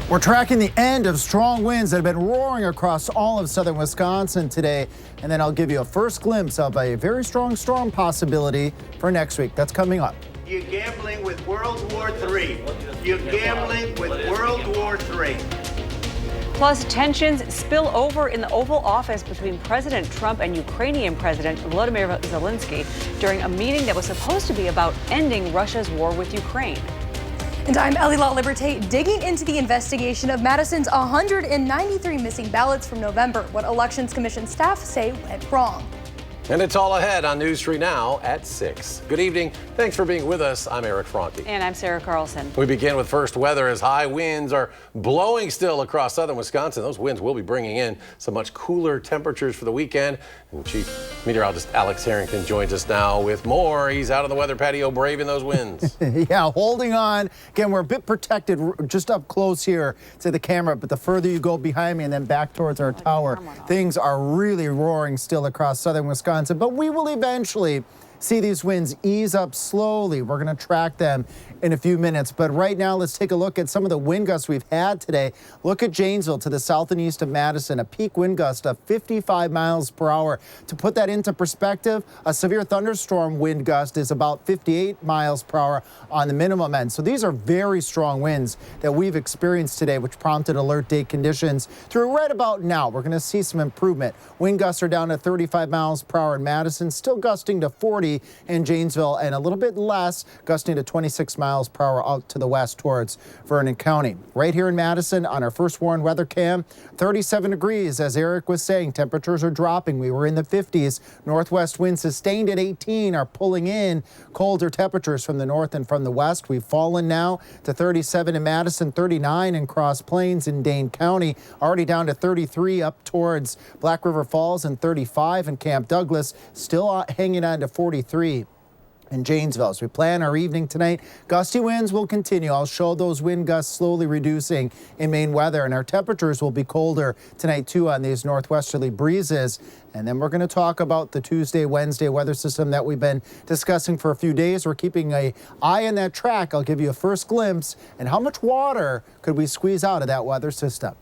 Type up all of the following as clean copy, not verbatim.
We're tracking the end of strong winds that have been roaring across all of southern Wisconsin today. And then I'll give you a first glimpse of a very strong storm possibility for next week. That's coming up. You're gambling with World War III. You're gambling with World War III. Plus, tensions spill over in the Oval Office between President Trump and Ukrainian President Volodymyr Zelensky during a meeting that was supposed to be about ending Russia's war with Ukraine. And I'm Ellie Liberté, digging into the investigation of Madison's 193 missing ballots from November, what Elections Commission staff say went wrong. And it's all ahead on News 3 Now at 6. Good evening. Thanks for being with us. I'm Eric Franke. And I'm Sarah Carlson. We begin with first weather as high winds are blowing still across southern Wisconsin. Those winds will be bringing in some much cooler temperatures for the weekend. And Chief Meteorologist Alex Harrington joins us now with more. He's out on the weather patio braving those winds. Yeah, holding on. Again, we're a bit protected just up close here to the camera, but the further you go behind me and then back towards our tower, things are really roaring still across southern Wisconsin. But we will eventually see these winds ease up slowly. We're going to track them in a few minutes. But right now, let's take a look at some of the wind gusts we've had today. Look at Janesville to the south and east of Madison, a peak wind gust of 55 miles per hour. To put that into perspective, a severe thunderstorm wind gust is about 58 miles per hour on the minimum end. So these are very strong winds that we've experienced today, which prompted alert day conditions through right about now. We're going to see some improvement. Wind gusts are down to 35 miles per hour in Madison, still gusting to 40 in Janesville, and a little bit less, gusting to 26 miles per hour out to the west towards Vernon County. Right here in Madison on our first Warren weather cam, 37 degrees. As Eric was saying, temperatures are dropping. We were in the 50s. Northwest winds sustained at 18 are pulling in colder temperatures from the north and from the west. We've fallen now to 37 in Madison, 39 in Cross Plains in Dane County, already down to 33 up towards Black River Falls, and 35 in Camp Douglas, still hanging on to 43 in Janesville. As we plan our evening tonight, gusty winds will continue. I'll show those wind gusts slowly reducing in Maine weather, and our temperatures will be colder tonight too on these northwesterly breezes. And then we're going to talk about the Tuesday, Wednesday weather system that we've been discussing for a few days. We're keeping an eye on that track. I'll give you a first glimpse and how much water could we squeeze out of that weather system.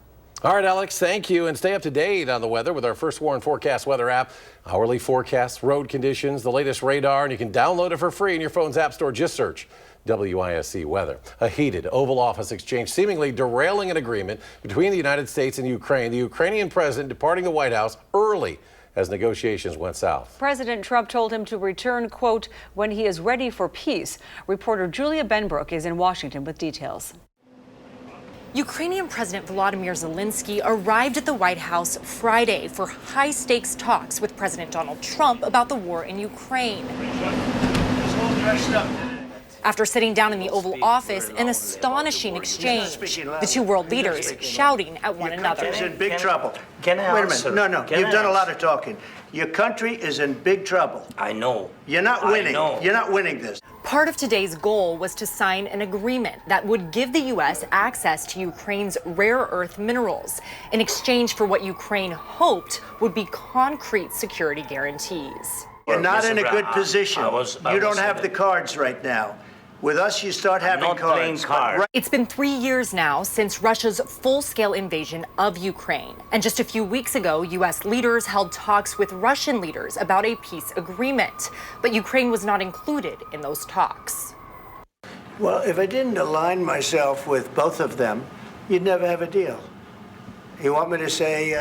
All right, Alex, thank you. And stay up to date on the weather with our First Warren Forecast weather app. Hourly forecasts, road conditions, the latest radar, and you can download it for free in your phone's app store. Just search WISC weather. A heated Oval Office exchange seemingly derailing an agreement between the United States and Ukraine. The Ukrainian president departing the White House early as negotiations went south. President Trump told him to return, quote, when he is ready for peace. Reporter Julia Benbrook is in Washington with details. Ukrainian President Volodymyr Zelensky arrived at the White House Friday for high-stakes talks with President Donald Trump about the war in Ukraine. After sitting down in the Oval Office, an astonishing exchange. The two world leaders shouting at one another. Your country is in big trouble. Wait a minute. No. You've done a lot of talking. Your country is in big trouble. I know. You're not winning. You're not winning this. Part of today's goal was to sign an agreement that would give the U.S. access to Ukraine's rare earth minerals in exchange for what Ukraine hoped would be concrete security guarantees. You're not in a good position. You don't have the cards right now. With us, you start having cards. It's been 3 years now since Russia's full-scale invasion of Ukraine. And just a few weeks ago, U.S. leaders held talks with Russian leaders about a peace agreement. But Ukraine was not included in those talks. Well, if I didn't align myself with both of them, you'd never have a deal. You want me to say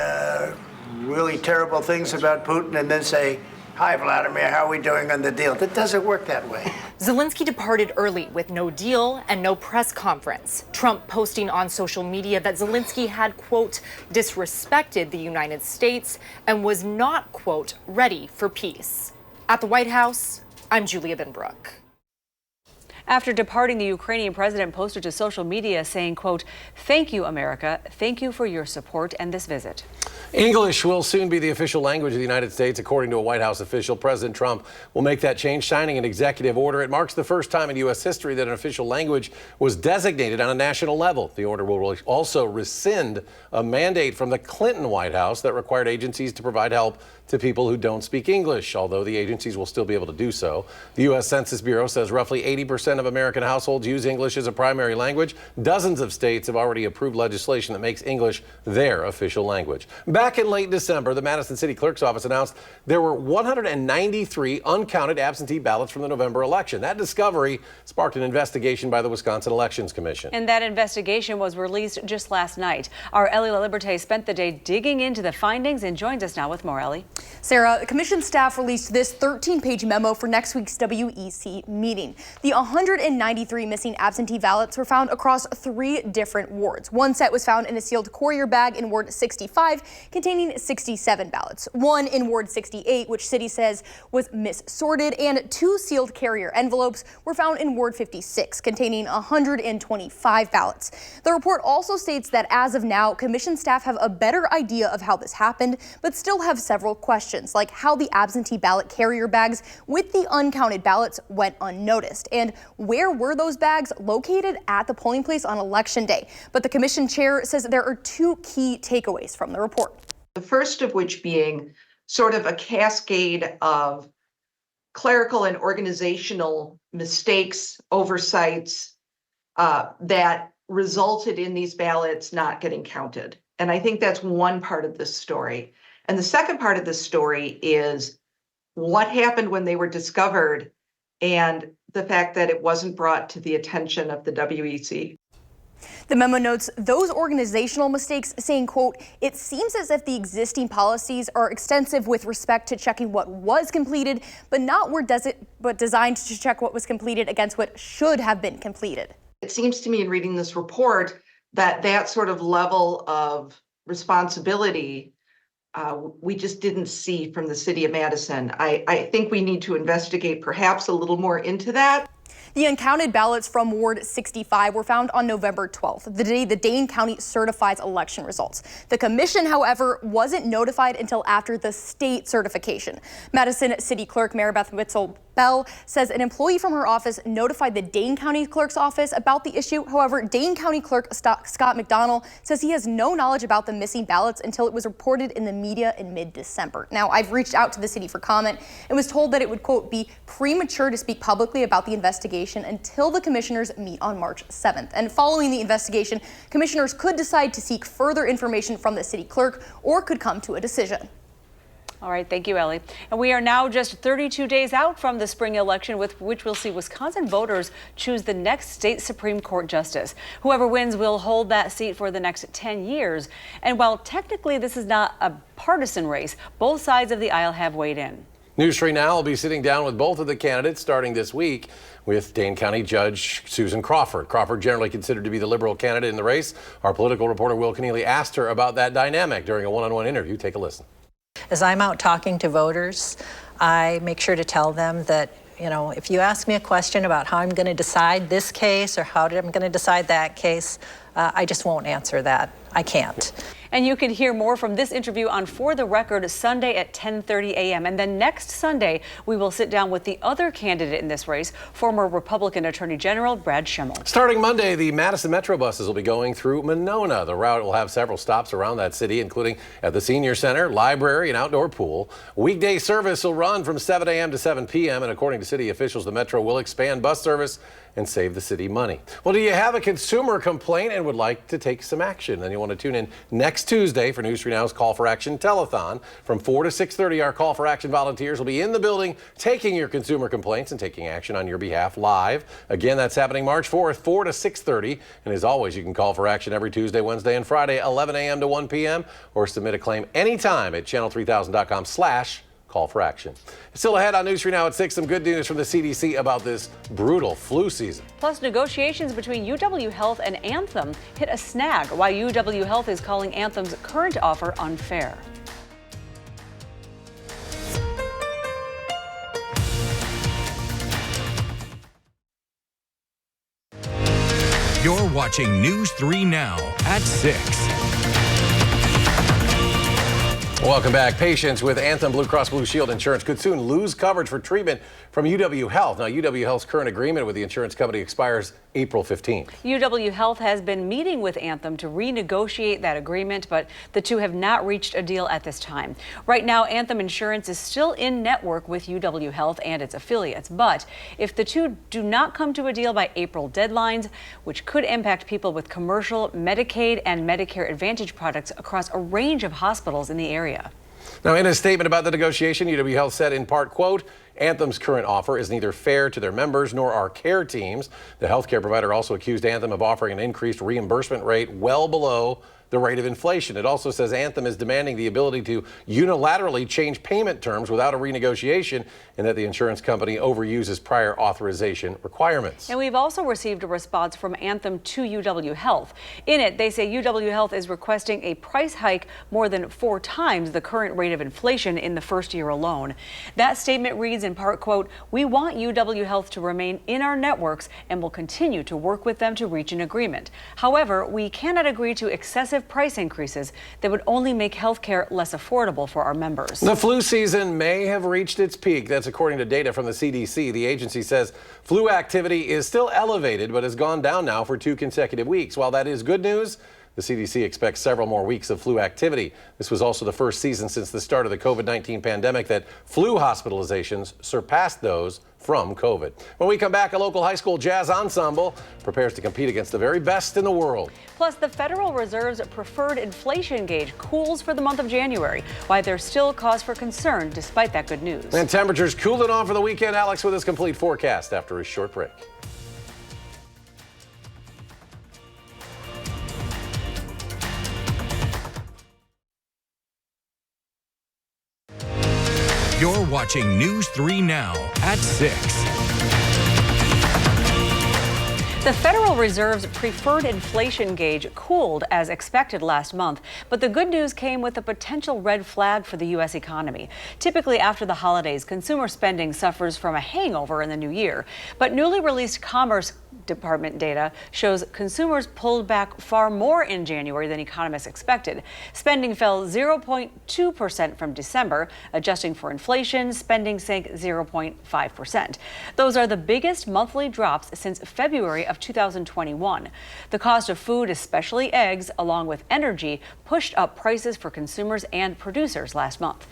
really terrible things about Putin and then say, hi, Vladimir, how are we doing on the deal? That doesn't work that way. Zelensky departed early with no deal and no press conference. Trump posting on social media that Zelensky had, quote, disrespected the United States and was not, quote, ready for peace. At the White House, I'm Julia Benbrook. After departing, the Ukrainian president posted to social media saying, quote, thank you, America. Thank you for your support and this visit. English will soon be the official language of the United States, according to a White House official. President Trump will make that change, signing an executive order. It marks the first time in U.S. history that an official language was designated on a national level. The order will also rescind a mandate from the Clinton White House that required agencies to provide help to people who don't speak English, although the agencies will still be able to do so. The U.S. Census Bureau says roughly 80% 80% of American households use English as a primary language. Dozens of states have already approved legislation that makes English their official language. Back in late December, the Madison City Clerk's office announced there were 193 uncounted absentee ballots from the November election. That discovery sparked an investigation by the Wisconsin Elections Commission. And that investigation was released just last night. Our Ellie LaLiberte spent the day digging into the findings and joins us now with more. Ellie. Sarah, commission staff released this 13-page memo for next week's WEC meeting. The 193 missing absentee ballots were found across 3 different wards. One set was found in a sealed courier bag in Ward 65 containing 67 ballots. One in Ward 68, which city says was missorted, and 2 sealed carrier envelopes were found in Ward 56 containing 125 ballots. The report also states that as of now, commission staff have a better idea of how this happened, but still have several questions, like how the absentee ballot carrier bags with the uncounted ballots went unnoticed, and where were those bags located at the polling place on Election Day. But the commission chair says there are 2 key takeaways from the report. The first of which being sort of a cascade of clerical and organizational mistakes, oversights that resulted in these ballots not getting counted. And I think that's one part of this story. And the second part of this story is what happened when they were discovered and the fact that it wasn't brought to the attention of the WEC. The memo notes those organizational mistakes, saying, quote, "It seems as if the existing policies are extensive with respect to checking what was completed, but designed to check what was completed against what should have been completed." It seems to me in reading this report that that sort of level of responsibility we just didn't see from the city of Madison. I think we need to investigate perhaps a little more into that. The uncounted ballots from Ward 65 were found on November 12th, the day the Dane County certifies election results. The commission, however, wasn't notified until after the state certification. Madison City Clerk Mary Beth Witzel-Bell says an employee from her office notified the Dane County Clerk's office about the issue. However, Dane County Clerk Scott McDonnell says he has no knowledge about the missing ballots until it was reported in the media in mid-December. Now, I've reached out to the city for comment and was told that it would, quote, "be premature to speak publicly about the investigation until the commissioners meet on March 7th. And following the investigation, commissioners could decide to seek further information from the city clerk or could come to a decision. All right, thank you, Ellie. And we are now just 32 days out from the spring election, with which we'll see Wisconsin voters choose the next state Supreme Court justice. Whoever wins will hold that seat for the next 10 years. And while technically this is not a partisan race, both sides of the aisle have weighed in. News 3 Now will be sitting down with both of the candidates starting this week with Dane County Judge Susan Crawford. Crawford, generally considered to be the liberal candidate in the race. Our political reporter Will Keneally asked her about that dynamic during a one-on-one interview. Take a listen. As I'm out talking to voters, I make sure to tell them that, you know, if you ask me a question about how I'm going to decide this case or how I'm going to decide that case, I just won't answer that. I can't. And you can hear more from this interview on For the Record Sunday at 10:30 a.m. And then next Sunday, we will sit down with the other candidate in this race, former Republican Attorney General Brad Schimmel. Starting Monday, the Madison Metro buses will be going through Monona. The route will have several stops around that city, including at the Senior Center, library, and outdoor pool. Weekday service will run from 7 a.m. to 7 p.m. And according to city officials, the Metro will expand bus service and save the city money. Well, do you have a consumer complaint and would like to take some action? Then you want to tune in next Tuesday for News 3 Now's Call for Action Telethon. From 4 to 6:30, our Call for Action volunteers will be in the building taking your consumer complaints and taking action on your behalf live. Again, that's happening March 4th, 4 to 6:30. And as always, you can call for action every Tuesday, Wednesday, and Friday, 11 a.m. to 1 p.m. or submit a claim anytime at channel3000.com/call for action. Still ahead on News 3 Now at 6, some good news from the CDC about this brutal flu season. Plus, negotiations between UW Health and Anthem hit a snag, why UW Health is calling Anthem's current offer unfair. You're watching News 3 Now at 6. Welcome back. Patients with Anthem Blue Cross Blue Shield insurance could soon lose coverage for treatment from UW Health. Now, UW Health's current agreement with the insurance company expires April 15th. UW Health has been meeting with Anthem to renegotiate that agreement, but the two have not reached a deal at this time. Right now, Anthem Insurance is still in network with UW Health and its affiliates, but if the two do not come to a deal by April deadlines, which could impact people with commercial, Medicaid, and Medicare Advantage products across a range of hospitals in the area. Now, in a statement about the negotiation, UW Health said in part, quote, Anthem's current offer is neither fair to their members nor our care teams. The healthcare provider also accused Anthem of offering an increased reimbursement rate well below the rate of inflation. It also says Anthem is demanding the ability to unilaterally change payment terms without a renegotiation, and that the insurance company overuses prior authorization requirements. And we've also received a response from Anthem to UW Health. In it, they say UW Health is requesting a price hike more than 4 times the current rate of inflation in the first year alone. That statement reads in part, quote, we want UW Health to remain in our networks and will continue to work with them to reach an agreement. However, we cannot agree to excessive price increases that would only make health care less affordable for our members. The flu season may have reached its peak. That's according to data from the CDC. The agency says flu activity is still elevated, but has gone down now for 2 consecutive weeks. While that is good news, the CDC expects several more weeks of flu activity. This was also the first season since the start of the COVID-19 pandemic that flu hospitalizations surpassed those from COVID. When we come back, a local high school jazz ensemble prepares to compete against the very best in the world. Plus, the Federal Reserve's preferred inflation gauge cools for the month of January, why there's still cause for concern despite that good news. And temperatures cooling off for the weekend. Alex with his complete forecast after a short break. You're watching News 3 Now at 6. The Federal Reserve's preferred inflation gauge cooled as expected last month, but the good news came with a potential red flag for the U.S. economy. Typically after the holidays, consumer spending suffers from a hangover in the new year. But newly released Commerce Department data shows consumers pulled back far more in January than economists expected. Spending fell 0.2% from December. Adjusting for inflation, spending sank 0.5%. Those are the biggest monthly drops since February of 2021. The cost of food, especially eggs, along with energy, pushed up prices for consumers and producers last month.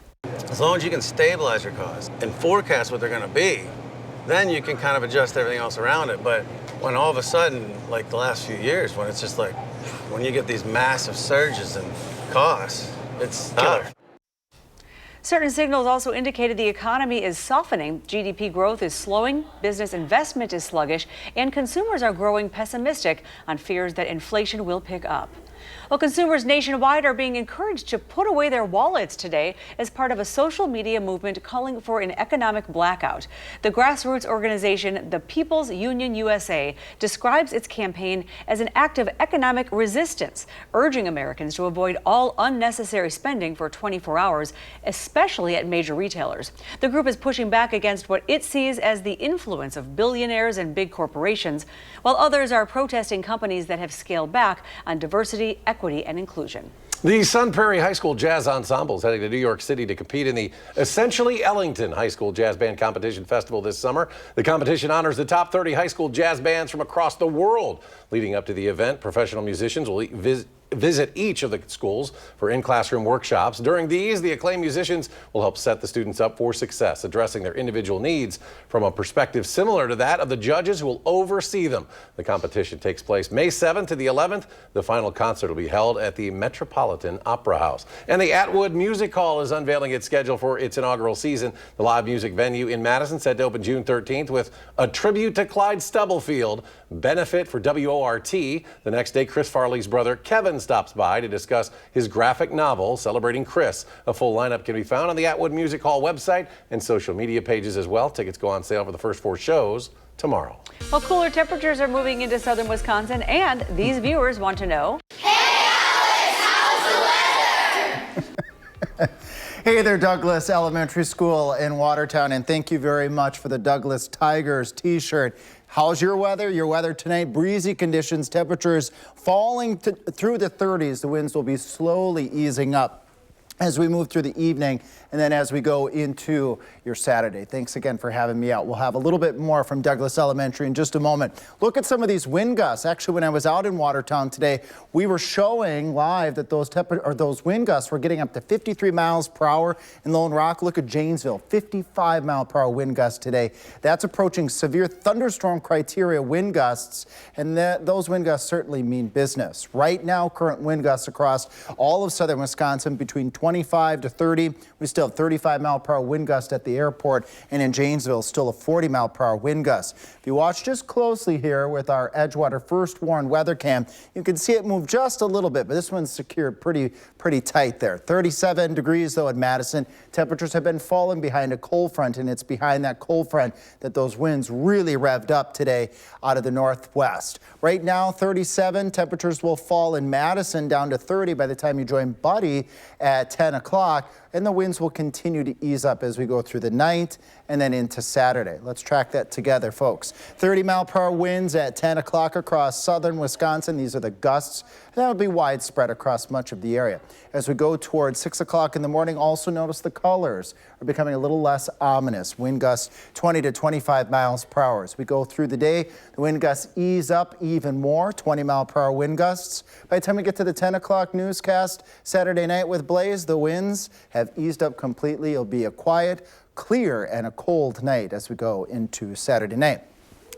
As long as you can stabilize your costs and forecast what they're going to be, then you can kind of adjust everything else around it. But when all of a sudden, like the last few years, when it's just like, when you get these massive surges in costs, it's tough. Certain signals also indicated the economy is softening. GDP growth is slowing, business investment is sluggish, and consumers are growing pessimistic on fears that inflation will pick up. Well, consumers nationwide are being encouraged to put away their wallets today as part of a social media movement calling for an economic blackout. The grassroots organization, the People's Union USA, describes its campaign as an act of economic resistance, urging Americans to avoid all unnecessary spending for 24 hours, especially at major retailers. The group is pushing back against what it sees as the influence of billionaires and big corporations, while others are protesting companies that have scaled back on diversity, equity, and inclusion. The Sun Prairie High School Jazz Ensemble is heading to New York City to compete in the Essentially Ellington High School Jazz Band Competition Festival this summer. The competition honors the top 30 high school jazz bands from across the world. Leading up to the event, professional musicians will visit each of the schools for in-classroom workshops. During these, the acclaimed musicians will help set the students up for success, addressing their individual needs from a perspective similar to that of the judges who will oversee them. The competition takes place May 7th to the 11th. The final concert will be held at the Metropolitan Opera House. And the Atwood Music Hall is unveiling its schedule for its inaugural season. The live music venue in Madison set to open June 13th with a tribute to Clyde Stubblefield, benefit for WORT. The next day, Chris Farley's brother Kevin stops by to discuss his graphic novel celebrating Chris. A full lineup can be found on the Atwood Music Hall website and social media pages as well. Tickets go on sale for the first 4 shows tomorrow. Well, cooler temperatures are moving into southern Wisconsin, and these viewers want to know, hey Alex, how's the weather? Hey there, Douglas Elementary School in Watertown, and thank you very much for the Douglas Tigers t-shirt. How's your weather? Your weather tonight, breezy conditions, temperatures falling through the 30s. The winds will be slowly easing up as we move through the evening and then as we go into your Saturday. Thanks again for having me out. We'll have a little bit more from Douglas Elementary in just a moment. Look at some of these wind gusts. Actually, when I was out in Watertown today, we were showing live that those wind gusts were getting up to 53 miles per hour in Lone Rock. Look at Janesville, 55 mile per hour wind gusts today. That's approaching severe thunderstorm criteria wind gusts, and those wind gusts certainly mean business. Right now, current wind gusts across all of southern Wisconsin between 25 to 30. We still have 35 mile per hour wind gust at the airport, and in Janesville, still a 40 mile per hour wind gust. If you watch just closely here with our Edgewater First Warn weather cam, you can see it move just a little bit, but this one's secured pretty tight there. 37 degrees though at Madison. Temperatures have been falling behind a cold front, and it's behind that cold front that those winds really revved up today out of the northwest. Right now, 37. Temperatures will fall in Madison down to 30 by the time you join Buddy at 10 o'clock, and the winds will continue to ease up as we go through the night and then into Saturday. Let's track that together, folks. 30 mile per hour winds at 10 o'clock across southern Wisconsin. These are the gusts. That will be widespread across much of the area. As we go towards 6 o'clock in the morning, also notice the colors are becoming a little less ominous. Wind gusts 20 to 25 miles per hour. As we go through the day, the wind gusts ease up even more, 20 mile per hour wind gusts. By the time we get to the 10 o'clock newscast Saturday night with Blaze, the winds have eased up completely. It'll be a quiet, clear, and a cold night as we go into Saturday night.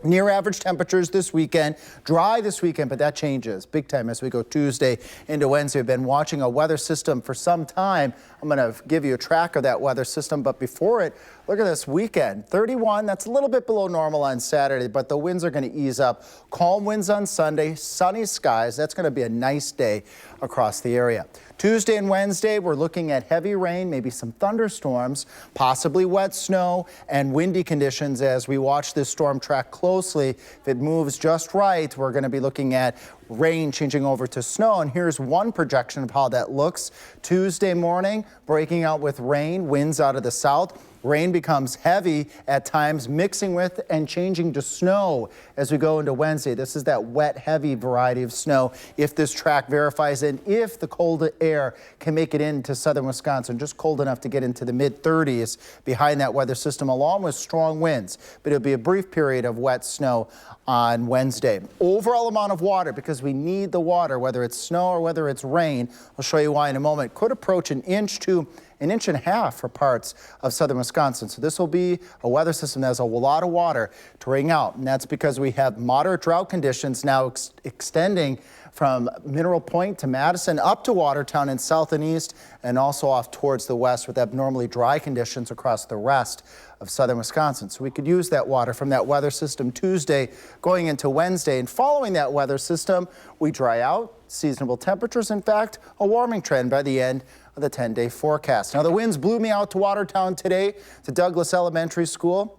Near average temperatures this weekend, dry this weekend, but that changes big time as we go Tuesday into Wednesday. We've been watching a weather system for some time. I'm going to give you a track of that weather system, but before it, look at this weekend. 31, that's a little bit below normal on Saturday, but the winds are going to ease up. Calm winds on Sunday, sunny skies. That's going to be a nice day across the area. Tuesday and Wednesday, we're looking at heavy rain, maybe some thunderstorms, possibly wet snow and windy conditions as we watch this storm track closely. If it moves just right, we're going to be looking at rain changing over to snow. And here's one projection of how that looks. Tuesday morning, breaking out with rain, winds out of the south. Rain becomes heavy at times, mixing with and changing to snow as we go into Wednesday. This is that wet, heavy variety of snow. If this track verifies and if the cold air can make it into southern Wisconsin, just cold enough to get into the mid-30s behind that weather system, along with strong winds. But it'll be a brief period of wet snow on Wednesday. Overall amount of water, because we need the water, whether it's snow or whether it's rain, I'll show you why in a moment, could approach an inch to an inch and a half for parts of southern Wisconsin. So this will be a weather system that has a lot of water to wring out. And that's because we have moderate drought conditions now extending from Mineral Point to Madison up to Watertown and south and east, and also off towards the west with abnormally dry conditions across the rest of southern Wisconsin. So we could use that water from that weather system Tuesday going into Wednesday. And following that weather system, we dry out, seasonable temperatures. In fact, a warming trend by the end of the 10-day forecast. Now, the winds blew me out to Watertown today, to Douglas Elementary School.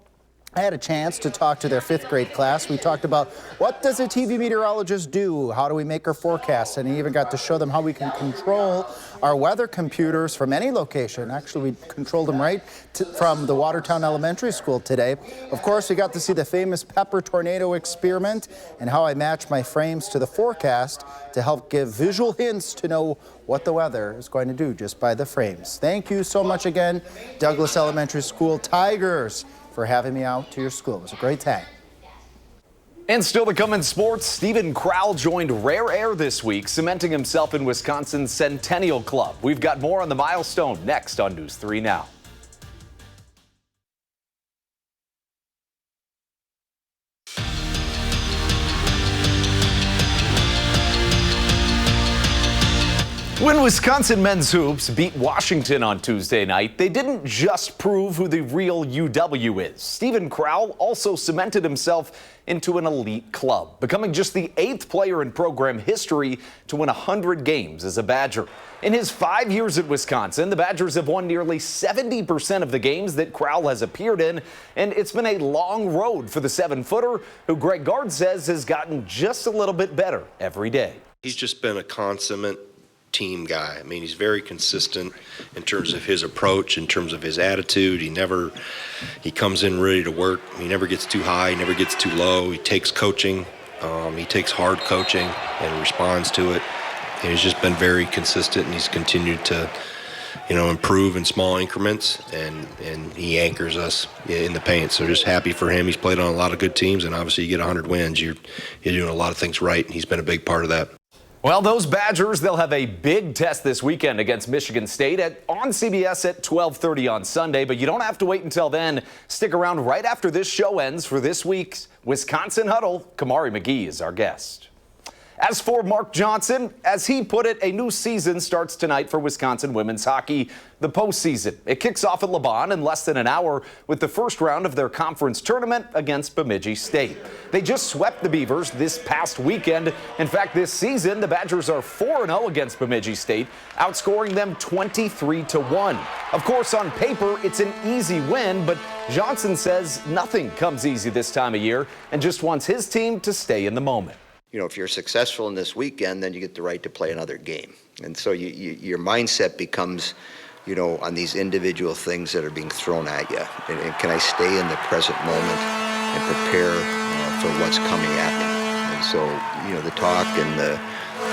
I had a chance to talk to their 5th grade class. We talked about what does a TV meteorologist do? How do we make our forecasts? And I even got to show them how we can control our weather computers from any location. Actually, we controlled them right from the Watertown Elementary School today. Of course, we got to see the famous pepper tornado experiment and how I match my frames to the forecast to help give visual hints to know what the weather is going to do just by the frames. Thank you so much again, Douglas Elementary School Tigers, for having me out to your school. It was a great time. And still to come in sports, Steven Crowell joined Rare Air this week, cementing himself in Wisconsin's Centennial Club. We've got more on the milestone next on News 3 Now. When Wisconsin men's hoops beat Washington on Tuesday night, they didn't just prove who the real UW is. Steven Crowell also cemented himself into an elite club, becoming just the 8th player in program history to win 100 games as a Badger. In his 5 years at Wisconsin, the Badgers have won nearly 70% of the games that Crowell has appeared in, and it's been a long road for the 7-footer, who Greg Gard says has gotten just a little bit better every day. He's just been a consummate team guy. I mean, he's very consistent in terms of his approach, in terms of his attitude. He comes in ready to work. He never gets too high, he never gets too low. He takes coaching, he takes hard coaching and responds to it. And he's just been very consistent, and he's continued to improve in small increments, and he anchors us in the paint. So just happy for him. He's played on a lot of good teams, and obviously you get 100 wins, you're doing a lot of things right, and he's been a big part of that. Well, those Badgers, they'll have a big test this weekend against Michigan State on CBS at 12:30 on Sunday, but you don't have to wait until then. Stick around right after this show ends for this week's Wisconsin Huddle. Kamari McGee is our guest. As for Mark Johnson, as he put it, a new season starts tonight for Wisconsin women's hockey, the postseason. It kicks off at LeBon in less than an hour with the first round of their conference tournament against Bemidji State. They just swept the Beavers this past weekend. In fact, this season, the Badgers are 4-0 against Bemidji State, outscoring them 23-1. Of course, on paper, it's an easy win, but Johnson says nothing comes easy this time of year and just wants his team to stay in the moment. If you're successful in this weekend, then you get the right to play another game. And so your mindset becomes, on these individual things that are being thrown at you. And can I stay in the present moment and prepare for what's coming at me? And so, the talk and the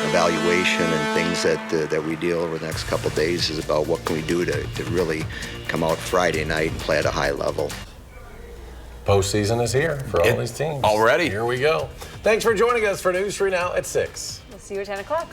evaluation and things that we deal over the next couple of days is about what can we do to really come out Friday night and play at a high level. Postseason is here for all these teams. Already. Here we go. Thanks for joining us for News 3 Now at 6. We'll see you at 10 o'clock.